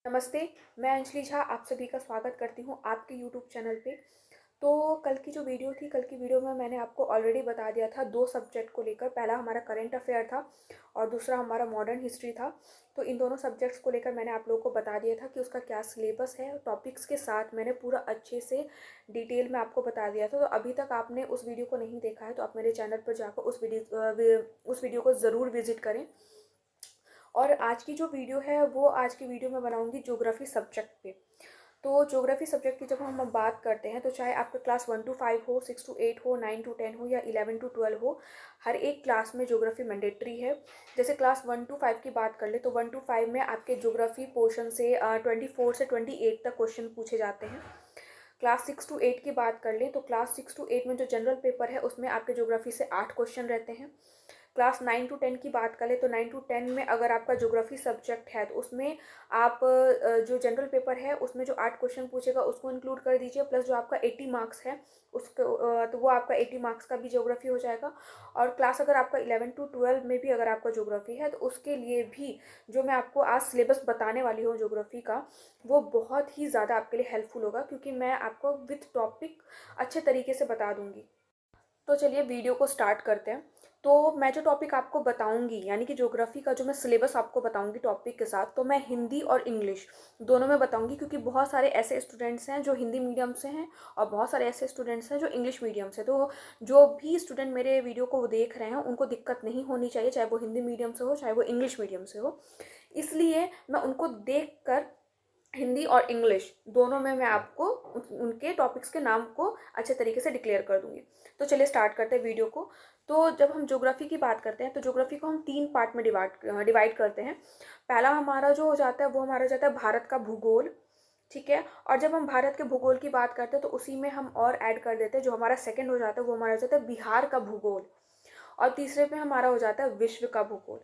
नमस्ते, मैं अंजलि झा आप सभी का स्वागत करती हूँ आपके यूट्यूब चैनल पे। तो कल की जो वीडियो थी, कल की वीडियो में मैंने आपको ऑलरेडी बता दिया था 2 सब्जेक्ट को लेकर। पहला हमारा करंट अफेयर था और दूसरा हमारा मॉडर्न हिस्ट्री था। तो इन दोनों सब्जेक्ट्स को लेकर मैंने आप लोगों को बता दिया था कि उसका क्या सिलेबस है। टॉपिक्स के साथ मैंने पूरा अच्छे से डिटेल में आपको बता दिया था। तो अभी तक आपने उस वीडियो को नहीं देखा है तो आप मेरे चैनल पर जाकर उस वीडियो को ज़रूर विजिट करें। और आज की जो वीडियो है वो आज की वीडियो में बनाऊंगी ज्योग्राफी सब्जेक्ट पे। तो ज्योग्राफी सब्जेक्ट की जब हम बात करते हैं तो चाहे आपका क्लास 1 to 5 हो, 6 to 8 हो, 9 to 10 हो या 11 to 12 हो, हर एक क्लास में ज्योग्राफी मैंडेटरी है। जैसे क्लास 1 to 5 की बात कर ले तो 1 to 5 में आपके ज्योग्राफी पोर्शन से 24 से 28 तक क्वेश्चन पूछे जाते हैं। क्लास 6 to 8 की बात कर लें तो क्लास 6 to 8 में जो जनरल पेपर है उसमें आपके ज्योग्राफी से 8 क्वेश्चन रहते हैं। क्लास 9 to 10 की बात करें तो 9 to 10 में अगर आपका ज्योग्राफी सब्जेक्ट है तो उसमें आप जो जनरल पेपर है उसमें जो 8 क्वेश्चन पूछेगा उसको इंक्लूड कर दीजिए, प्लस जो आपका 80 मार्क्स है उसको तो वो आपका 80 मार्क्स का भी ज्योग्राफी हो जाएगा। और क्लास अगर आपका 11 to 12 में भी अगर आपका ज्योग्राफी है तो उसके लिए भी जो मैं आपको आज सिलेबस बताने वाली हूँ ज्योग्राफी का, वो बहुत ही ज़्यादा आपके लिए हेल्पफुल होगा क्योंकि मैं आपको विथ टॉपिक अच्छे तरीके से बता दूँगी। तो चलिए वीडियो को स्टार्ट करते हैं। तो मैं जो टॉपिक आपको बताऊंगी यानी कि ज्योग्राफी का जो मैं सिलेबस आपको बताऊंगी टॉपिक के साथ, तो मैं हिंदी और इंग्लिश दोनों में बताऊंगी क्योंकि बहुत सारे ऐसे स्टूडेंट्स हैं जो हिंदी मीडियम से हैं और बहुत सारे ऐसे स्टूडेंट्स हैं जो इंग्लिश मीडियम से। तो जो भी स्टूडेंट मेरे वीडियो को देख रहे हैं उनको दिक्कत नहीं होनी चाहिए, चाहे वो हिंदी मीडियम से हो चाहे वो इंग्लिश मीडियम से हो। इसलिए मैं उनको देख कर हिंदी और इंग्लिश दोनों में मैं आपको उनके टॉपिक्स के नाम को अच्छे तरीके से डिक्लेयर कर दूंगी। तो चलिए स्टार्ट करते हैं वीडियो को। तो जब हम ज्योग्राफी की बात करते हैं तो ज्योग्राफी को हम 3 पार्ट में डिवाइड करते हैं। पहला हमारा जो हो जाता है वो हमारा हो जाता है भारत का भूगोल, ठीक है। और जब हम भारत के भूगोल की बात करते हैं तो उसी में हम और ऐड कर देते हैं, जो हमारा सेकंड हो जाता है वो हमारा हो जाता है बिहार का भूगोल, और तीसरे पे हमारा हो जाता है विश्व का भूगोल,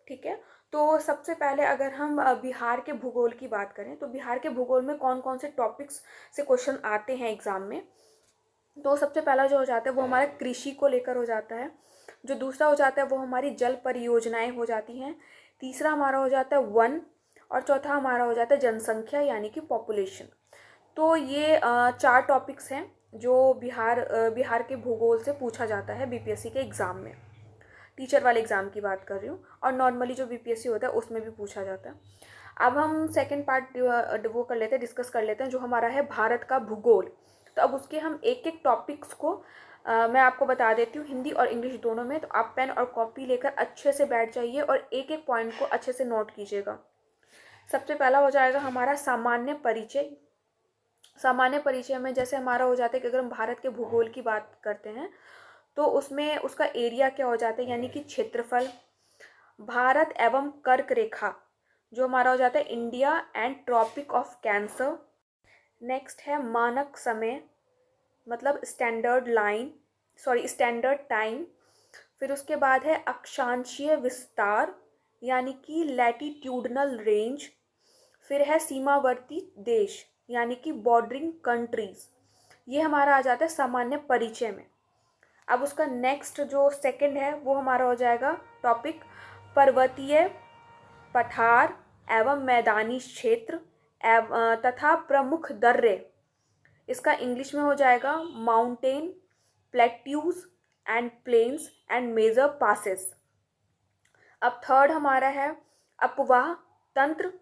ठीक है। तो सबसे पहले अगर हम बिहार के भूगोल की बात करें तो बिहार के भूगोल में कौन कौन से टॉपिक्स से क्वेश्चन आते हैं एग्जाम में। तो सबसे पहला जो हो जाता है वो हमारा कृषि को लेकर हो जाता है। जो दूसरा हो जाता है वो हमारी जल परियोजनाएं हो जाती हैं। तीसरा हमारा हो जाता है वन। और चौथा हमारा हो जाता है जनसंख्या यानी कि पॉपुलेशन। तो ये 4 टॉपिक्स हैं जो बिहार के भूगोल से पूछा जाता है बीपीएससी के एग्ज़ाम में। टीचर वाले एग्ज़ाम की बात कर रही हूँ, और नॉर्मली जो बीपीएससी होता है उसमें भी पूछा जाता है। अब हम सेकंड पार्ट वो कर लेते हैं, डिस्कस कर लेते हैं, जो हमारा है भारत का भूगोल। तो अब उसके हम एक एक टॉपिक्स को मैं आपको बता देती हूँ हिंदी और इंग्लिश दोनों में। तो आप पेन और कॉपी लेकर अच्छे से बैठ जाइए और एक एक पॉइंट को अच्छे से नोट कीजिएगा। सबसे पहला हो जाएगा हमारा सामान्य परिचय। सामान्य परिचय में जैसे हमारा हो जाता है कि अगर हम भारत के भूगोल की बात करते हैं तो उसमें उसका एरिया क्या हो जाता है यानी कि क्षेत्रफल। भारत एवं कर्क रेखा जो हमारा हो जाता है India and tropic of cancer. Next है मानक समय, मतलब स्टैंडर्ड टाइम। फिर उसके बाद है अक्षांशीय विस्तार यानी कि लैटिट्यूडनल रेंज। फिर है सीमावर्ती देश यानी कि बॉर्डरिंग कंट्रीज। ये हमारा आ जाता है सामान्य परिचय में। अब उसका नेक्स्ट जो सेकंड है वो हमारा हो जाएगा टॉपिक पर्वतीय पठार एवं मैदानी क्षेत्र तथा प्रमुख दर्रे। इसका इंग्लिश में हो जाएगा mountain plateaus and plains and major passes. अब थर्ड हमारा है अपवाह तंत्र,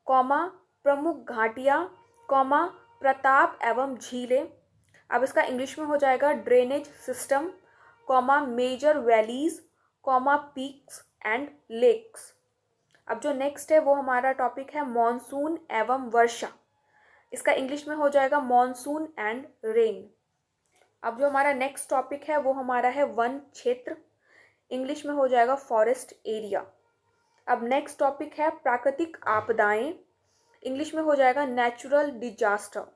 कॉमा प्रमुख घाटियाँ, कॉमा प्रताप एवं झीलें। अब इसका इंग्लिश में हो जाएगा drainage system, comma major valleys, comma peaks and lakes. अब जो नेक्स्ट है वो हमारा टॉपिक है मॉनसून एवं वर्षा। इसका इंग्लिश में हो जाएगा मॉनसून एंड रेन। अब जो हमारा नेक्स्ट टॉपिक है वो हमारा है वन क्षेत्र, इंग्लिश में हो जाएगा फॉरेस्ट एरिया। अब नेक्स्ट टॉपिक है प्राकृतिक आपदाएं, इंग्लिश में हो जाएगा नेचुरल डिजास्टर।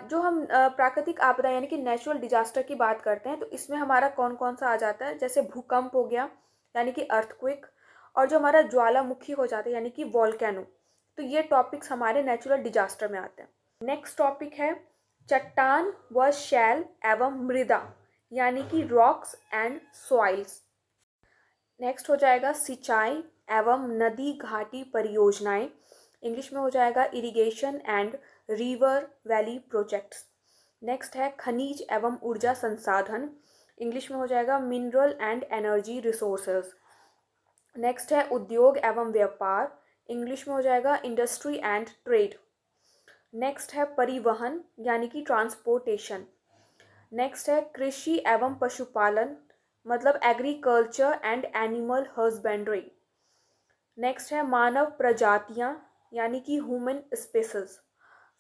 जो हम प्राकृतिक आपदा यानी कि नेचुरल डिजास्टर की बात करते हैं तो इसमें हमारा कौन कौन सा आ जाता है, जैसे भूकंप हो गया यानी कि अर्थक्वेक, और जो हमारा ज्वालामुखी हो जाता है यानी कि वॉल्केनो। तो ये टॉपिक्स हमारे नेचुरल डिजास्टर में आते हैं। नेक्स्ट टॉपिक है चट्टान व शैल एवं मृदा यानी कि रॉक्स एंड सॉइल्स। नेक्स्ट हो जाएगा सिंचाई एवं नदी घाटी परियोजनाएं, इंग्लिश में हो जाएगा irrigation and river valley projects. Next है खनिज एवं ऊर्जा संसाधन, इंग्लिश में हो जाएगा mineral and energy resources. Next है उद्योग एवं व्यापार, इंग्लिश में हो जाएगा इंडस्ट्री एंड ट्रेड। नेक्स्ट है परिवहन यानी कि ट्रांसपोर्टेशन। नेक्स्ट है कृषि एवं पशुपालन, मतलब agriculture and animal husbandry. Next है मानव प्रजातियां यानी कि ह्यूमन स्पीसीज।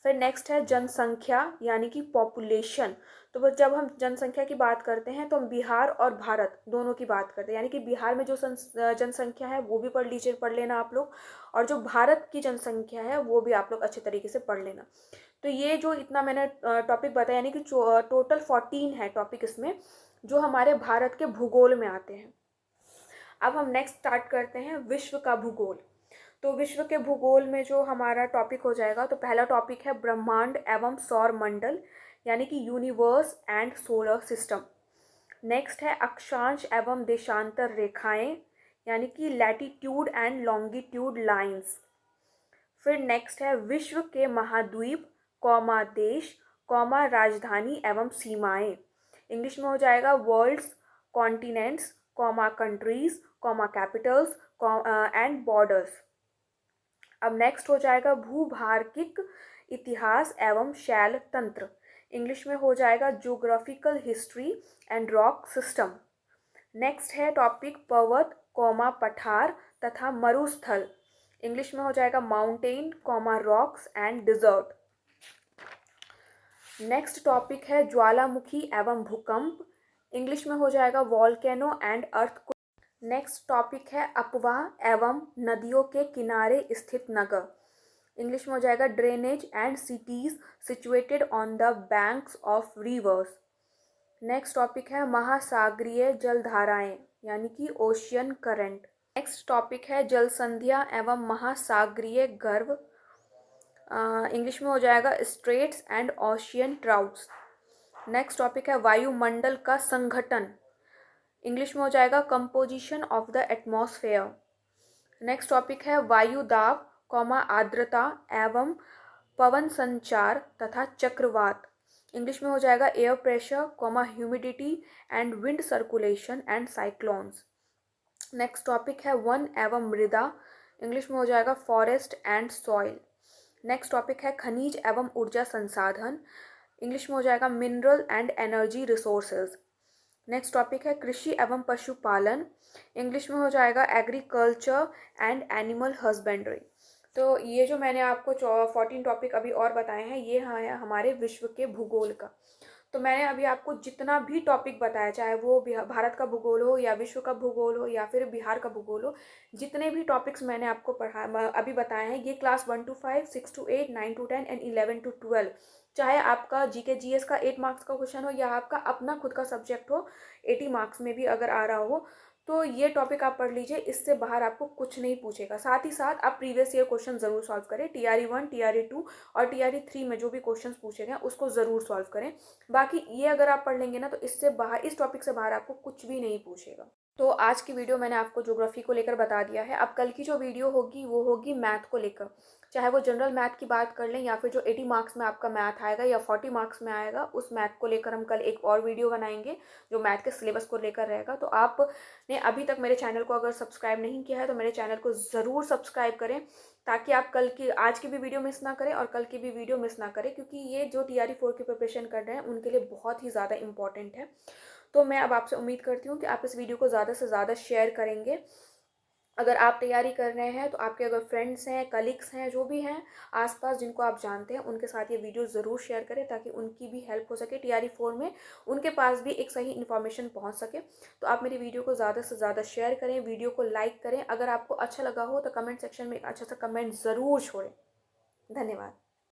फिर नेक्स्ट है जनसंख्या यानी कि पॉपुलेशन। तो बस जब हम जनसंख्या की बात करते हैं तो हम बिहार और भारत दोनों की बात करते हैं, यानी कि बिहार में जो जनसंख्या है वो भी पढ़ लेना आप लोग, और जो भारत की जनसंख्या है वो भी आप लोग अच्छे तरीके से पढ़ लेना। तो ये जो इतना मैंने टॉपिक बताया, यानी कि टोटल 14 है टॉपिक इसमें जो हमारे भारत के भूगोल में आते हैं। अब हम नेक्स्ट स्टार्ट करते हैं विश्व का भूगोल। तो विश्व के भूगोल में जो हमारा टॉपिक हो जाएगा, तो पहला टॉपिक है ब्रह्मांड एवं सौर मंडल यानी कि universe and solar system. Next है अक्षांश एवं देशांतर रेखाएं यानी कि लैटिट्यूड एंड लॉन्गिट्यूड लाइंस। फिर नेक्स्ट है विश्व के महाद्वीप कौमा देश कौमा राजधानी एवं सीमाएं, इंग्लिश में हो जाएगा world's continents comma countries comma capitals and borders. अब नेक्स्ट हो जाएगा भूभार्किक इतिहास एवं शैल तंत्र, इंग्लिश में हो जाएगा geographical history and rock system. Next है टॉपिक पर्वत कौमा पठार तथा मरुस्थल, इंग्लिश में हो जाएगा mountain comma rocks and desert. Next topic है ज्वालामुखी एवं भूकंप, इंग्लिश में हो जाएगा volcano and earthquake. Next topic है अपवाह एवं नदियों के किनारे स्थित नगर, इंग्लिश में हो जाएगा drainage and cities situated on the banks of reverse. Next topic है महासागरीय जलधाराएं यानी कि ओशियन करंट। नेक्स्ट टॉपिक है जल संध्या एवं महासागरीय गर्भ, इंग्लिश में हो जाएगा straits and ocean trouts. Next topic है वायुमंडल का संघटन, इंग्लिश में हो जाएगा composition of the atmosphere. Next topic है वायु दाब कौमा आर्द्रता एवं पवन संचार तथा चक्रवात, इंग्लिश में हो जाएगा air pressure comma humidity and wind circulation and cyclones. Next topic है वन एवं मृदा, इंग्लिश में हो जाएगा forest and soil. Next topic है खनिज एवं ऊर्जा संसाधन, इंग्लिश में हो जाएगा mineral and energy resources. Next topic है कृषि एवं पशुपालन, इंग्लिश में हो जाएगा एग्रीकल्चर एंड एनिमल हस्बेंड्री। तो ये जो मैंने आपको 14 टॉपिक अभी और बताए हैं, ये है हमारे विश्व के भूगोल का। तो मैंने अभी आपको जितना भी टॉपिक बताया, चाहे वो भारत का भूगोल हो या विश्व का भूगोल हो या फिर बिहार का भूगोल हो, जितने भी टॉपिक्स मैंने आपको अभी बताए हैं, ये class 1 to 5, 6 to 8, 9 to 10 and 11 to 12, चाहे आपका जीके जीएस का 8 मार्क्स का क्वेश्चन हो या आपका अपना खुद का सब्जेक्ट हो 80 मार्क्स में भी अगर आ रहा हो, तो ये टॉपिक आप पढ़ लीजिए। इससे बाहर आपको कुछ नहीं पूछेगा। साथ ही साथ आप प्रीवियस ईयर क्वेश्चन ज़रूर सॉल्व करें, TRE 1, TRE 2 और TRE 3 में जो भी क्वेश्चंस पूछे गए उसको ज़रूर सॉल्व करें। बाकी ये अगर आप पढ़ लेंगे ना, तो इससे बाहर, इस टॉपिक से बाहर आपको कुछ भी नहीं पूछेगा। तो आज की वीडियो मैंने आपको ज्योग्राफी को लेकर बता दिया है। अब कल की जो वीडियो होगी वो होगी मैथ को लेकर, चाहे वो जनरल मैथ की बात कर लें या फिर जो 80 मार्क्स में आपका मैथ आएगा या 40 मार्क्स में आएगा, उस मैथ को लेकर हम कल एक और वीडियो बनाएंगे जो मैथ के सिलेबस को लेकर रहेगा। तो आपने अभी तक मेरे चैनल को अगर सब्सक्राइब नहीं किया है तो मेरे चैनल को ज़रूर सब्सक्राइब करें, ताकि आप आज की भी वीडियो मिस ना करें और कल की भी वीडियो मिस ना करें, क्योंकि ये जो TRE 4 की प्रिपरेशन कर रहे हैं उनके लिए बहुत ही ज़्यादा इंपॉर्टेंट है। तो मैं अब आपसे उम्मीद करती हूँ कि आप इस वीडियो को ज़्यादा से ज़्यादा शेयर करेंगे। अगर आप तैयारी कर रहे हैं तो आपके अगर फ्रेंड्स हैं, कलीग्स हैं, जो भी हैं आसपास जिनको आप जानते हैं, उनके साथ ये वीडियो ज़रूर शेयर करें, ताकि उनकी भी हेल्प हो सके TRE 4 में, उनके पास भी एक सही इन्फॉर्मेशन पहुंच सके। तो आप मेरी वीडियो को ज़्यादा से ज़्यादा शेयर करें, वीडियो को लाइक करें। अगर आपको अच्छा लगा हो तो कमेंट सेक्शन में एक अच्छा सा कमेंट ज़रूर छोड़ें। धन्यवाद।